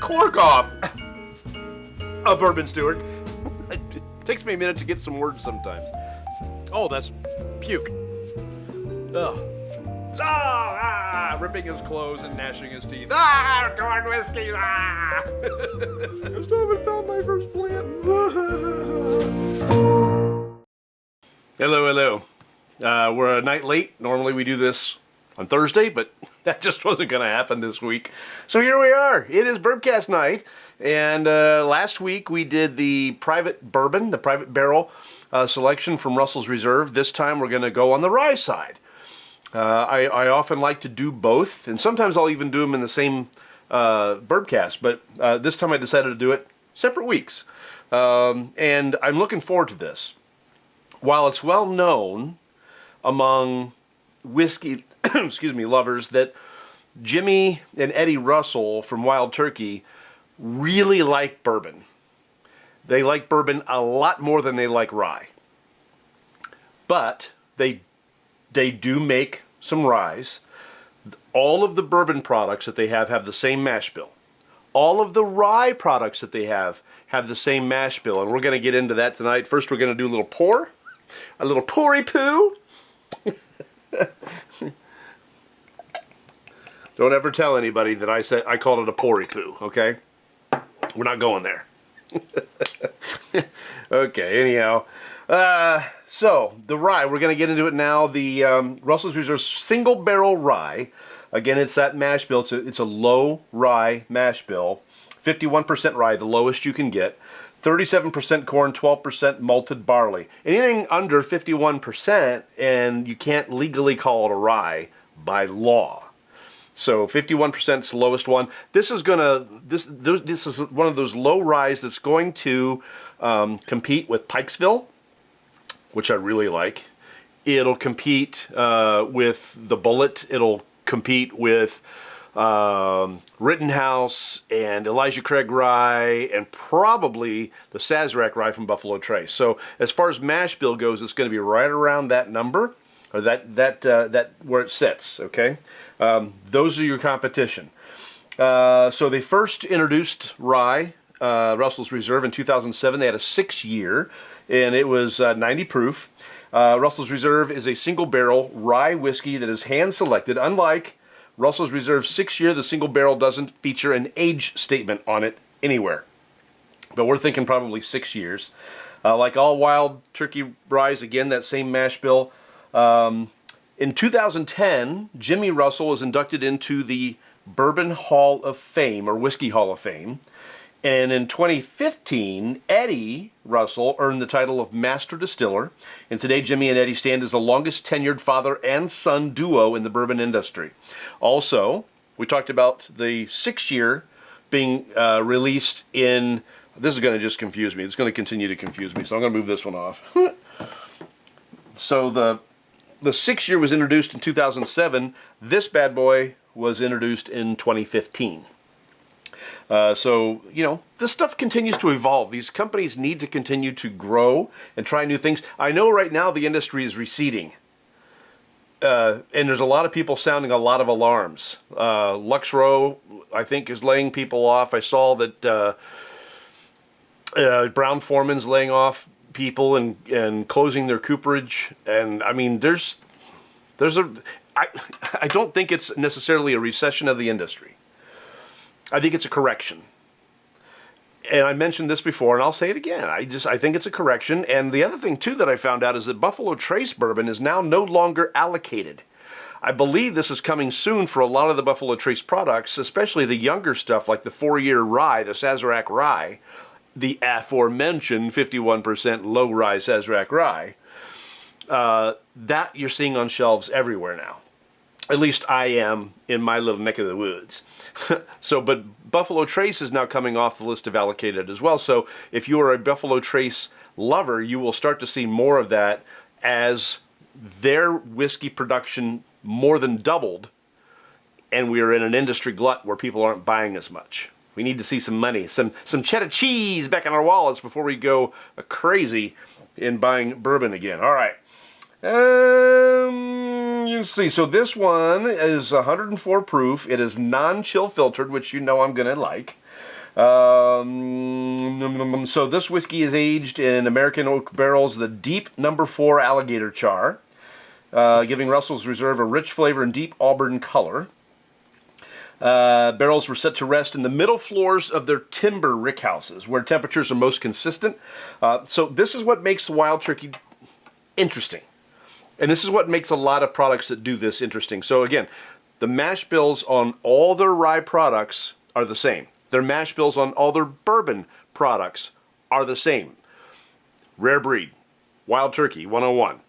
cork off a bourbon stewart. It takes me a minute to get some words sometimes. Oh, that's puke. Ugh. Ripping his clothes and gnashing his teeth. Corn whiskey. I still haven't found my first plant. Hello. We're a night late. Normally we do this on Thursday, but that just wasn't going to happen this week. So here we are. It is Bourbcast night. And last week we did the private bourbon, the private barrel selection from Russell's Reserve. This time we're going to go on the rye side. I often like to do both, and sometimes I'll even do them in the same Bourbcast, but this time I decided to do it separate weeks. And I'm looking forward to this. While it's well known among whiskey lovers that Jimmy and Eddie Russell from Wild Turkey really like bourbon. They like bourbon a lot more than they like rye. But they do make some ryes. All of the bourbon products that they have the same mash bill. All of the rye products that they have the same mash bill, and we're going to get into that tonight. First, we're going to do a little pour, a little pourri-poo. Don't ever tell anybody that I called it a pourri-poo, okay? We're not going there. Okay, anyhow. So, the rye, we're going to get into it now. The Russell's Reserve single barrel rye. Again, it's that mash bill. It's a low rye mash bill. 51% rye, the lowest you can get. 37% corn, 12% malted barley. Anything under 51%, and you can't legally call it a rye by law. So 51% is the lowest one. This is one of those low ryes that's going to compete with Pikesville, which I really like. It'll compete with the Bullet. It'll compete with Rittenhouse and Elijah Craig Rye and probably the Sazerac Rye from Buffalo Trace. So as far as mash bill goes, it's going to be right around that number, or that where it sits. Okay, those are your competition. So they first introduced rye, Russell's Reserve, in 2007. They had a 6-year, and it was 90 proof. Russell's Reserve is a single barrel rye whiskey that is hand selected. Unlike Russell's Reserve 6-year, the single barrel doesn't feature an age statement on it anywhere. But we're thinking probably 6 years. Like all Wild Turkey ryes, again, that same mash bill. In 2010, Jimmy Russell was inducted into the Bourbon Hall of Fame, or Whiskey Hall of Fame. And in 2015, Eddie Russell earned the title of Master Distiller. And today, Jimmy and Eddie stand as the longest tenured father and son duo in the bourbon industry. Also, we talked about the 6-year being released in... This is going to just confuse me. It's going to continue to confuse me, so I'm going to move this one off. So the 6-year was introduced in 2007. This bad boy was introduced in 2015. So, this stuff continues to evolve. These companies need to continue to grow and try new things. I know right now the industry is receding. And there's a lot of people sounding a lot of alarms. Luxrow, I think, is laying people off. I saw that Brown-Forman's laying off people and closing their cooperage. And, I mean, I don't think it's necessarily a recession of the industry. I think it's a correction. And I mentioned this before, and I'll say it again. I think it's a correction. And the other thing, too, that I found out is that Buffalo Trace bourbon is now no longer allocated. I believe this is coming soon for a lot of the Buffalo Trace products, especially the younger stuff like the 4-year rye, the Sazerac Rye, the aforementioned 51% low rye Sazerac Rye. That you're seeing on shelves everywhere now. At least I am in my little neck of the woods. But Buffalo Trace is now coming off the list of allocated as well. So if you are a Buffalo Trace lover, you will start to see more of that as their whiskey production more than doubled, and we are in an industry glut where people aren't buying as much. We need to see some money, some cheddar cheese back in our wallets before we go crazy in buying bourbon again. All right. You see, so this one is 104 proof. It is non-chill filtered, which you know I'm going to like. So this whiskey is aged in American oak barrels, the deep number 4 alligator char, giving Russell's Reserve a rich flavor and deep auburn color. Barrels were set to rest in the middle floors of their timber rickhouses, where temperatures are most consistent. So this is what makes the Wild Turkey interesting. And this is what makes a lot of products that do this interesting. So again, the mash bills on all their rye products are the same. Their mash bills on all their bourbon products are the same. Rare Breed, Wild Turkey 101.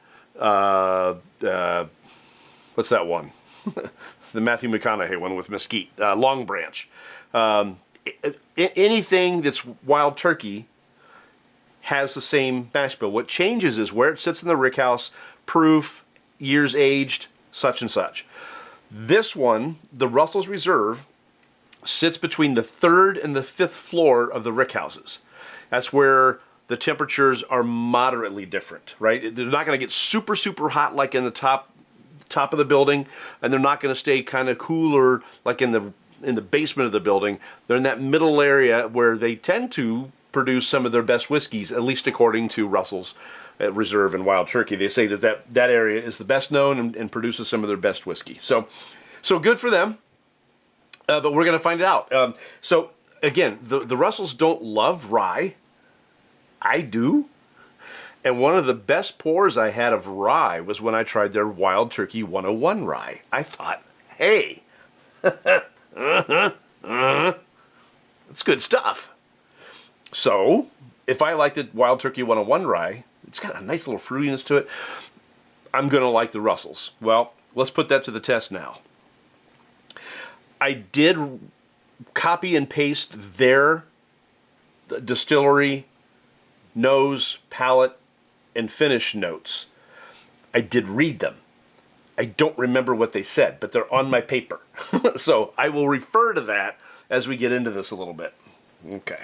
What's that one? The Matthew McConaughey one with mesquite. Long Branch. Anything that's Wild Turkey has the same mash bill. What changes is where it sits in the rickhouse, proof, years aged, such and such. This one, the Russell's Reserve, sits between the 3rd and the 5th floor of the rickhouses. That's where the temperatures are moderately different, right? They're not going to get super, super hot like in the top of the building, and they're not going to stay kind of cooler like in the basement of the building. They're in that middle area where they tend to produce some of their best whiskeys, at least according to Russell's Reserve and Wild Turkey. They say that area is the best known and produces some of their best whiskey. So good for them. But we're going to find it out. So again, the Russells don't love rye. I do. And one of the best pours I had of rye was when I tried their Wild Turkey 101 rye. I thought, hey, it's good stuff. So if I liked the Wild Turkey 101 rye, it's got a nice little fruitiness to it, I'm going to like the Russells. Well, let's put that to the test now. I did copy and paste their distillery nose, palate, and finish notes. I did read them. I don't remember what they said, but they're on my paper. So I will refer to that as we get into this a little bit. Okay.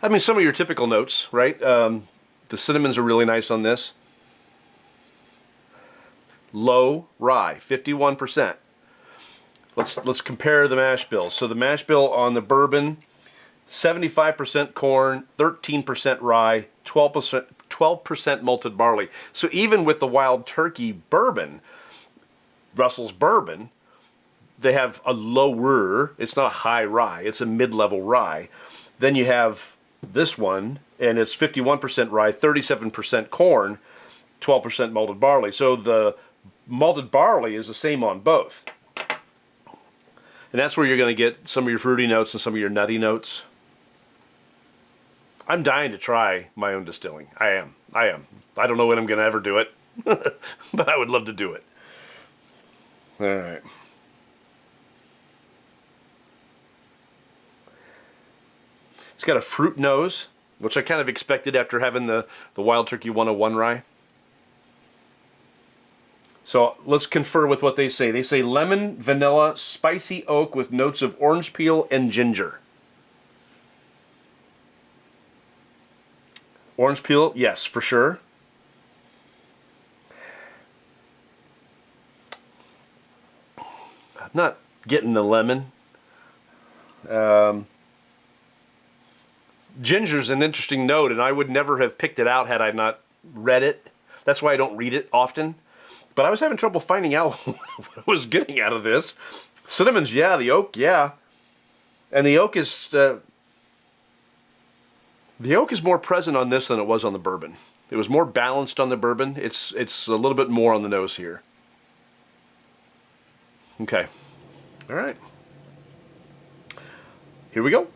I mean, some of your typical notes, right? The cinnamons are really nice on this. Low rye, 51%. Let's compare the mash bills. So the mash bill on the bourbon, 75% corn, 13% rye, 12% malted barley. So even with the Wild Turkey bourbon, Russell's bourbon, they have a lower, it's not a high rye, it's a mid-level rye. Then you have this one, and it's 51% rye, 37% corn, 12% malted barley. So the malted barley is the same on both. And that's where you're going to get some of your fruity notes and some of your nutty notes. I'm dying to try my own distilling. I am. I don't know when I'm going to ever do it, but I would love to do it. All right. It's got a fruit nose, which I kind of expected after having the Wild Turkey 101 rye. So let's confer with what they say. They say lemon, vanilla, spicy oak with notes of orange peel and ginger. Orange peel, yes, for sure. I'm not getting the lemon. Ginger's an interesting note, and I would never have picked it out had I not read it. That's why I don't read it often. But I was having trouble finding out what I was getting out of this. Cinnamons, yeah. The oak, yeah. And the oak is more present on this than it was on the bourbon. It was more balanced on the bourbon. It's a little bit more on the nose here. Okay. All right. Here we go.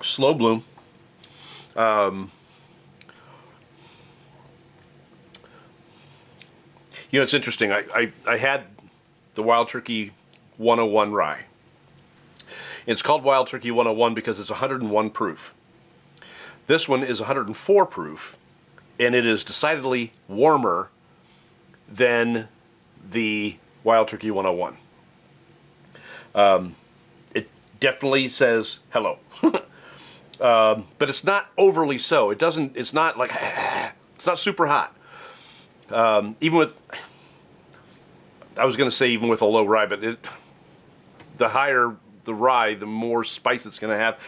Slow bloom. You know, it's interesting. I had the Wild Turkey 101 rye. It's called Wild Turkey 101 because it's 101 proof. This one is 104 proof, and it is decidedly warmer than the Wild Turkey 101. It definitely says hello. But it's not overly so. It's not like, it's not super hot. Even with, I was going to say even with a low rye, but the higher the rye, the more spice it's going to have.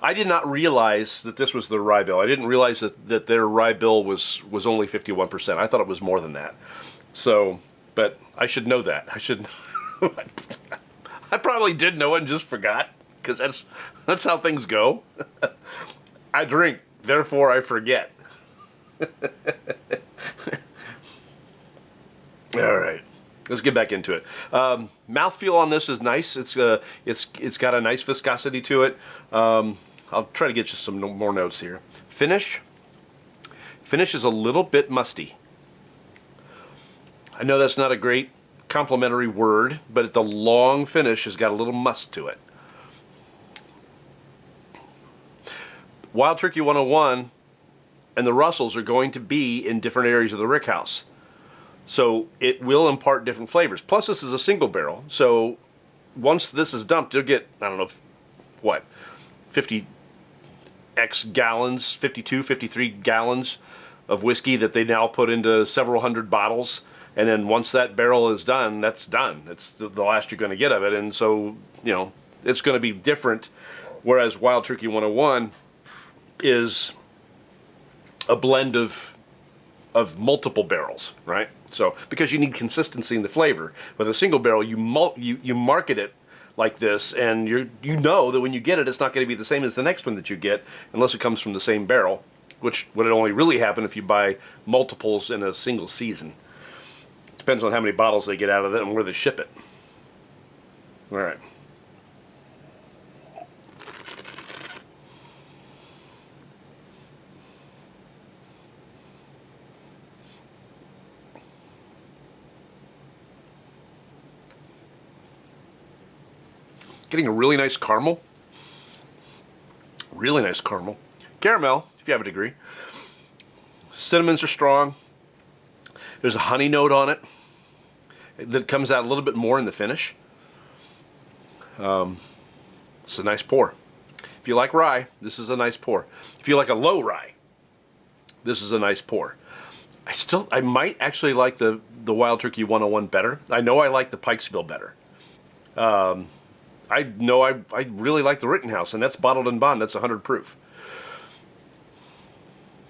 I did not realize that this was the rye bill. I didn't realize that their rye bill was only 51%. I thought it was more than that. So, but I should know that. I should. I probably did know it and just forgot, because that's how things go. I drink, therefore I forget. All right, let's get back into it. Mouthfeel on this is nice. It's got a nice viscosity to it. I'll try to get you some more notes here. Finish is a little bit musty. I know that's not a great complimentary word, but the long finish has got a little must to it. Wild Turkey 101 and the Russells are going to be in different areas of the rickhouse, so it will impart different flavors. Plus, this is a single barrel, so once this is dumped, you'll get, I don't know, what, 50x gallons, 52, 53 gallons of whiskey that they now put into several hundred bottles. And then once that barrel is done, that's done. It's the last you're going to get of it. And so, you know, it's going to be different. Whereas Wild Turkey 101 is a blend of multiple barrels, right? So, because you need consistency in the flavor. With a single barrel, you market it like this, and you know that when you get it, it's not going to be the same as the next one that you get, unless it comes from the same barrel, which would only really happen if you buy multiples in a single season. Depends on how many bottles they get out of it and where they ship it. All right. Getting a really nice caramel. Really nice caramel. Caramel, if you have a degree. Cinnamons are strong. There's a honey note on it that comes out a little bit more in the finish. It's a nice pour. If you like rye, this is a nice pour. If you like a low rye, this is a nice pour. I might actually like the Wild Turkey 101 better. I know I like the Pikesville better. I know I really like the Rittenhouse, and that's bottled and bond. That's 100 proof.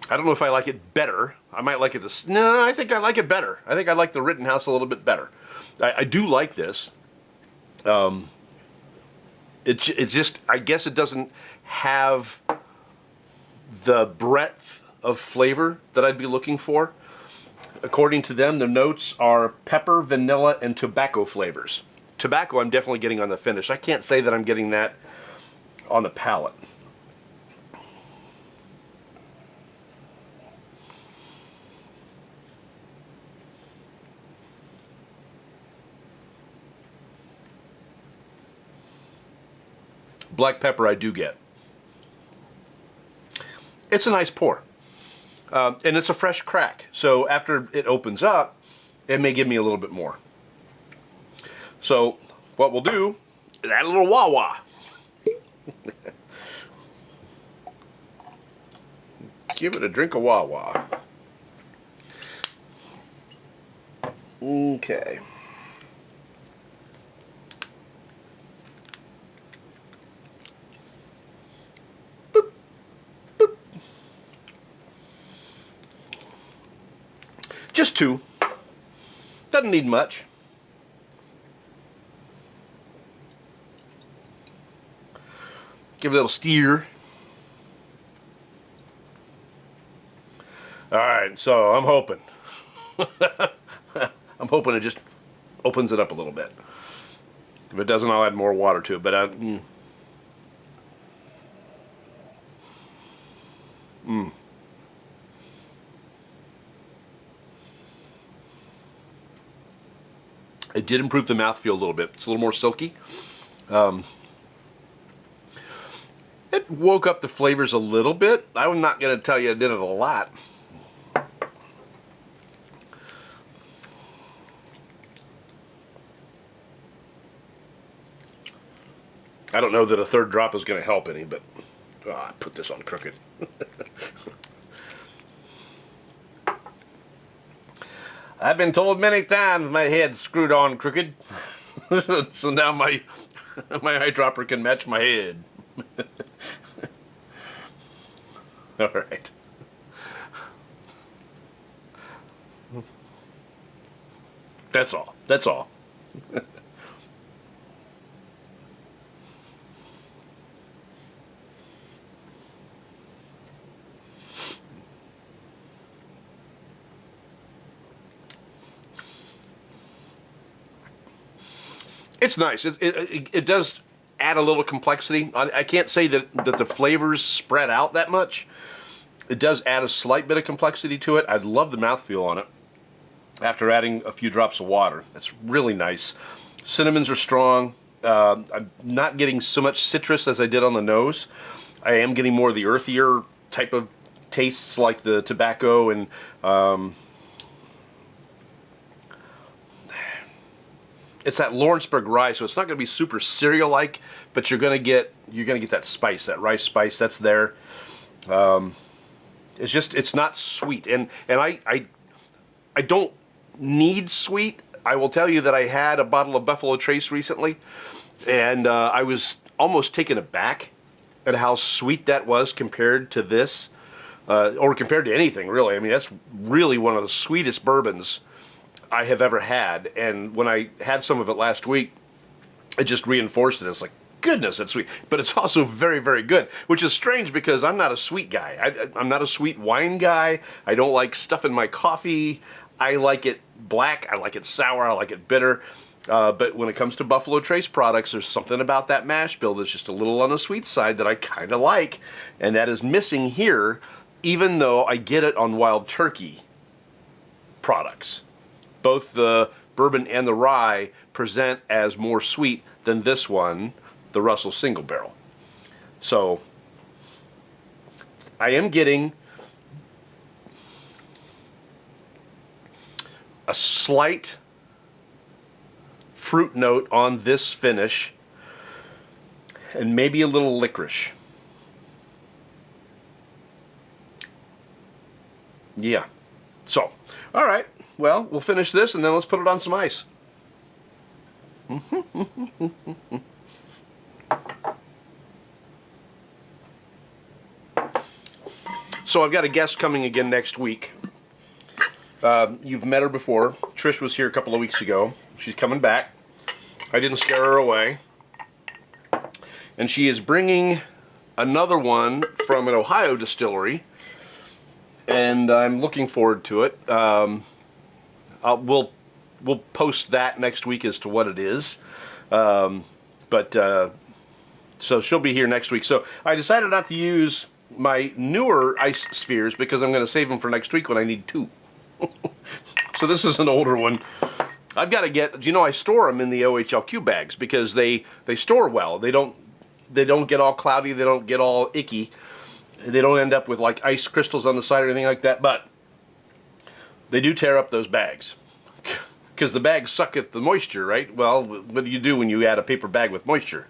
I don't know if I like it better. I might like it this. No, I think I like it better. I think I like the Rittenhouse a little bit better. I do like this. It's just, I guess it doesn't have the breadth of flavor that I'd be looking for. According to them, the notes are pepper, vanilla, and tobacco flavors. Tobacco I'm definitely getting on the finish. I can't say that I'm getting that on the palate. Black pepper I do get. It's a nice pour. And it's a fresh crack. So after it opens up, it may give me a little bit more. So what we'll do is add a little wah-wah. Give it a drink of wah-wah. Okay. Boop, boop. Just two. Doesn't need much. Give it a little steer. All right, so I'm hoping. I'm hoping it just opens it up a little bit. If it doesn't, I'll add more water to it. But it did improve the mouthfeel a little bit. It's a little more silky. It woke up the flavors a little bit. I'm not going to tell you I did it a lot. I don't know that a third drop is going to help any, but I put this on crooked. I've been told many times my head's screwed on crooked. So now my eyedropper can match my head. All right. That's all. That's all. It's nice. It does add a little complexity. I can't say that the flavors spread out that much. It does add a slight bit of complexity to it. I love the mouthfeel on it after adding a few drops of water. That's really nice. Cinnamons are strong. I'm not getting so much citrus as I did on the nose. I am getting more of the earthier type of tastes like the tobacco and it's that Lawrenceburg rye, so it's not going to be super cereal-like, but you're going to get that spice, that rice spice that's there. It's not sweet, and I don't need sweet. I will tell you that I had a bottle of Buffalo Trace recently, and I was almost taken aback at how sweet that was compared to this, or compared to anything really. I mean, that's really one of the sweetest bourbons I have ever had, and when I had some of it last week, it just reinforced it. It's like, goodness, that's sweet. But it's also very, very good, which is strange because I'm not a sweet guy. I'm not a sweet wine guy. I don't like stuff in my coffee. I like it black. I like it sour. I like it bitter. But when it comes to Buffalo Trace products, there's something about that mash bill that's just a little on the sweet side that I kind of like, and that is missing here, even though I get it on Wild Turkey products. Both the bourbon and the rye present as more sweet than this one, the Russell Single Barrel. So I am getting a slight fruit note on this finish and maybe a little licorice. Yeah. So, all right. Well, we'll finish this and then let's put it on some ice. So I've got a guest coming again next week. You've met her before. Trish was here a couple of weeks ago. She's coming back. I didn't scare her away. And she is bringing another one from an Ohio distillery. And I'm looking forward to it. We'll post that next week as to what it is. So she'll be here next week. So I decided not to use my newer ice spheres because I'm going to save them for next week when I need two. So this is an older one. I've got to get, I store them in the OHLQ bags because they store well. They don't get all cloudy. They don't get all icky. They don't end up with like ice crystals on the side or anything like that. But they do tear up those bags because the bags suck at the moisture, right? Well, what do you do when you add a paper bag with moisture?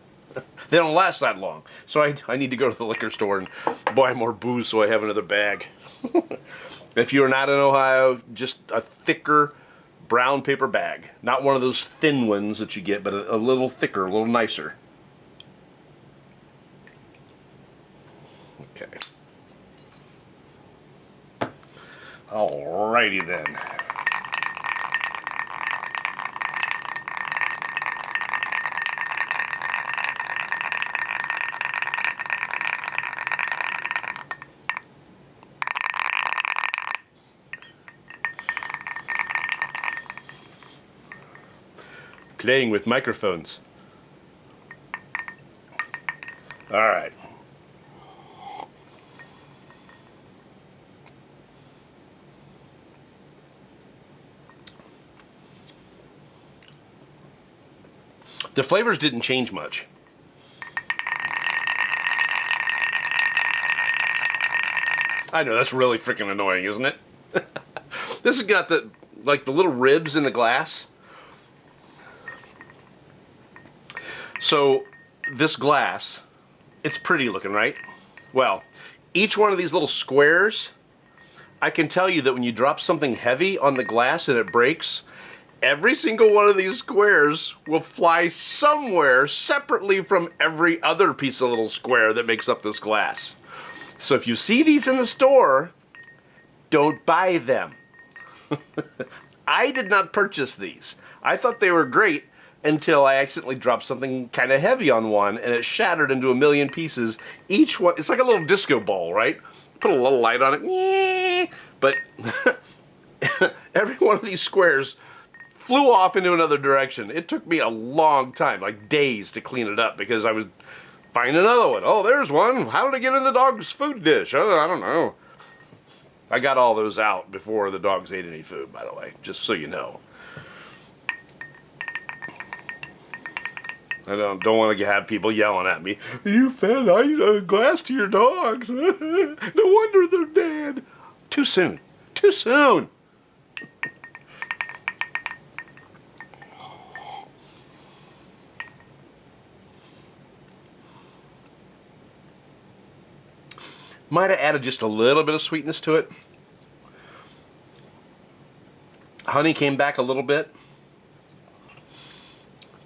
They don't last that long. So I need to go to the liquor store and buy more booze so I have another bag. If you're not in Ohio, just a thicker brown paper bag. Not one of those thin ones that you get, but a little thicker, a little nicer. Okay. Alrighty then. Playing with microphones. All right. The flavors didn't change much. I know, that's really freaking annoying, isn't it? This has got the little ribs in the glass. So this glass, it's pretty looking, right? Well, each one of these little squares, I can tell you that when you drop something heavy on the glass and it breaks, every single one of these squares will fly somewhere separately from every other piece of little square that makes up this glass. So if you see these in the store, don't buy them. I did not purchase these. I thought they were great until I accidentally dropped something kind of heavy on one and it shattered into a million pieces. Each one, it's like a little disco ball, right? Put a little light on it. But every one of these squares flew off into another direction. It took me a long time, like days, to clean it up because I was finding another one. Oh, there's one. How did it get in the dog's food dish? Oh, I don't know. I got all those out before the dogs ate any food, by the way, just so you know. I don't want to have people yelling at me. You fed glass to your dogs. No wonder they're dead. Too soon. Too soon. Might have added just a little bit of sweetness to it. Honey came back a little bit.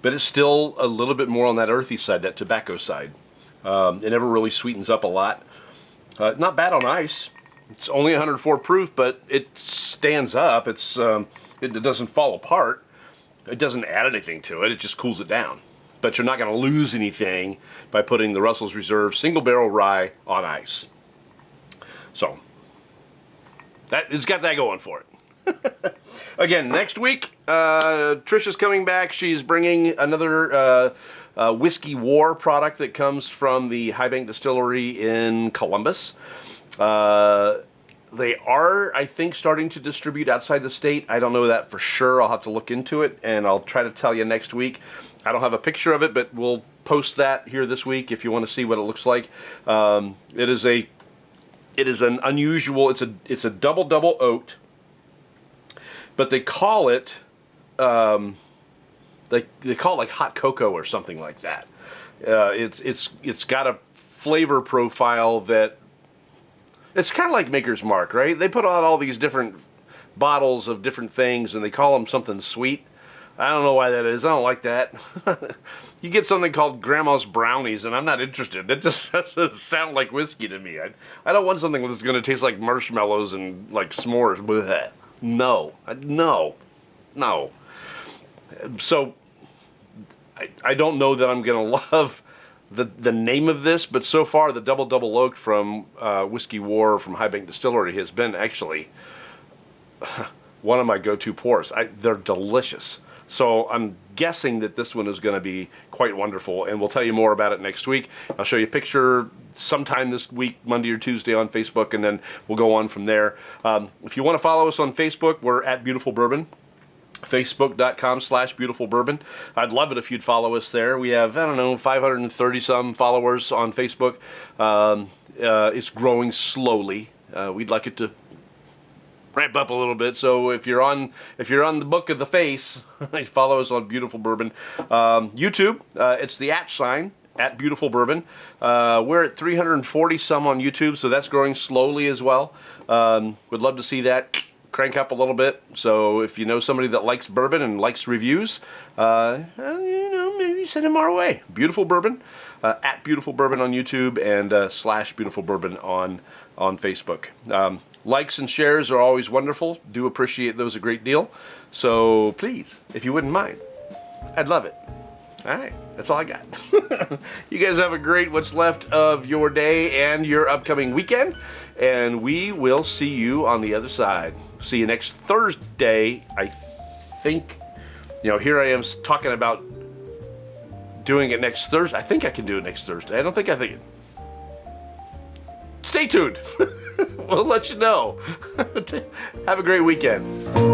But it's still a little bit more on that earthy side, that tobacco side. It never really sweetens up a lot. Not bad on ice. It's only 104 proof, but it stands up. It doesn't fall apart. It doesn't add anything to it. It just cools it down. But you're not going to lose anything by putting the Russell's Reserve single barrel rye on ice. So, it's got that going for it. Again, next week, Trisha's coming back. She's bringing another Whiskey War product that comes from the High Bank Distillery in Columbus. They are, I think, starting to distribute outside the state. I don't know that for sure. I'll have to look into it, and I'll try to tell you next week. I don't have a picture of it, but we'll post that here this week if you want to see what it looks like. It is an unusual. It's a double oat. But they call it, they call it like hot cocoa or something like that. It's got a flavor profile that, it's kind of like Maker's Mark, right? They put out all these different bottles of different things and they call them something sweet. I don't know why that is. I don't like that. You get something called Grandma's Brownies, and I'm not interested. It just doesn't sound like whiskey to me. I don't want something that's going to taste like marshmallows and like s'mores. Blech. No. So, I don't know that I'm going to love the name of this, but so far the double oaked from Whiskey War from High Bank Distillery has been actually one of my go-to pours. They're delicious. So I'm guessing that this one is going to be quite wonderful, and we'll tell you more about it next week. I'll show you a picture sometime this week, Monday or Tuesday on Facebook, and then we'll go on from there. If you want to follow us on Facebook, we're at Beautiful Bourbon. Facebook.com/Beautiful Bourbon. I'd love it if you'd follow us there. We have, 530 some followers on Facebook. It's growing slowly. We'd like it to ramp up a little bit. So if you're on the book of the face, follow us on Beautiful Bourbon. YouTube, it's the @ at Beautiful Bourbon. We're at 340 some on YouTube, so that's growing slowly as well. Would love to see that crank up a little bit. So if you know somebody that likes bourbon and likes reviews, maybe send them our way. Beautiful Bourbon, at Beautiful Bourbon on YouTube, and /Beautiful Bourbon on Facebook. Likes and shares are always wonderful. Do appreciate those a great deal. So please, if you wouldn't mind, I'd love it. All right, that's all I got. You guys have a great what's left of your day and your upcoming weekend, and we will see you on the other side. See you next Thursday. I think, here I am talking about doing it next Thursday. I think I can do it next Thursday. I don't think I think it. Stay tuned. We'll let you know. Have a great weekend.